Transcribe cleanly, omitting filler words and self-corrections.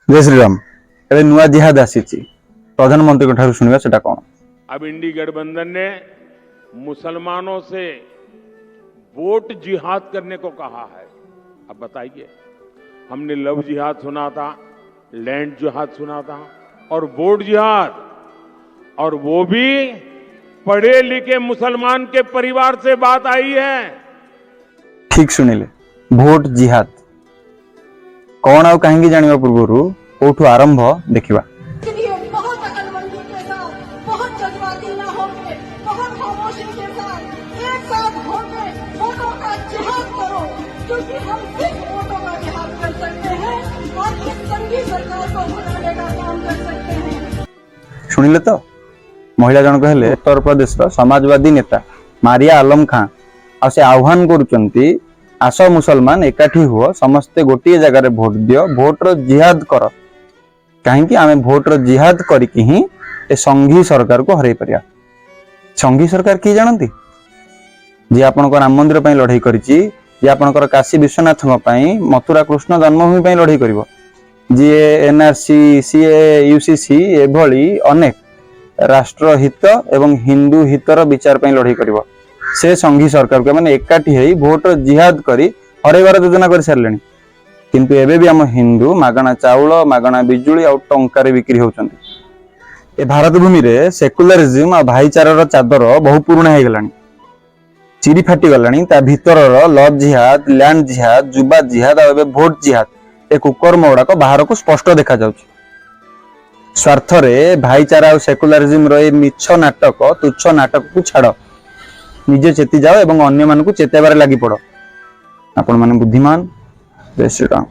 जय श्रीराम। ए नुआ जिहाद आसी प्रधानमंत्री ठार शुणा से कौन। अब इंडी गठबंधन ने मुसलमानों से वोट जिहाद करने को कहा है। अब बताइए, हमने लव जिहाद सुना था, लैंड जिहाद सुना था और वोट जिहाद, और वो भी पढ़े लिखे मुसलमान के परिवार से बात आई है। ठीक सुनिले, भोट जिहाद कौन आउ कहीं जानिबा पूर्व कोठू आरंभ देखिबा। बहुत अकलमंदी के साथ, बहुत जज्बाती न होके, बहुत खामोशी के साथ एक साथ होके वोटों का जिहाद करो, क्योंकि हम सिर्फ वोटों का जिहाद कर सकते हैं और इस संघी सरकार को हटाने का काम कर सकते हैं। शुणिले तो महिला जनक हेले उत्तर प्रदेश समाजवादी नेता मारिया आलम खां आ से आह्वान करुचंती, आस मुसलमान एकाठी हुआ, समस्ते गोटे जगह भोट दियो, भोटर जिहाद कर। कहीं आमे भोटर जिहाद करिकी ही ए संघी सरकार को हरई परिया। संघी सरकार की जानती, जी आपनकर राम मंदिर पई लड़ाई करिछि, जे आपनकर काशी विश्वनाथ पई, मथुरा कृष्ण जन्मभूमि पई लड़ाई करिवो, जी एनआरसी सीए यूसीसी एभली अनेक राष्ट्रहित एवं हिंदू हितर विचार पई लड़ाई करिवो। से संघी सरकार को माने एकाठी हेई भोट जिहाद करी हरैबार योजना कर सारलेनी। किंतु एबे भी आम हिंदू मागणा चाउल, मागणा बिजुली आ टंकार बिक्री होचंती। ए भारत भूमि रे सेकुलरिज्म आ भाईचारार चादर बहु पुराना हो गलानी, चिरी फाटी गलानी। ता भीतरर लव जिहाद, लैंड जिहाद, जुबा जिहाद आ भोट जिहाद ए कुकर्म गुड़ाक बाहर को स्पष्ट देखा जाउछि। स्वार्थ रे भाईचारा आ सेकुलरिज्म रो ए मिछ नाटक, तुच्छ नाटक को छाड़, निजे चेती जाओ एवं अन्य मानकु चेताबार लागि पड़ो। आपण माने बुद्धिमान। जय श्री राम।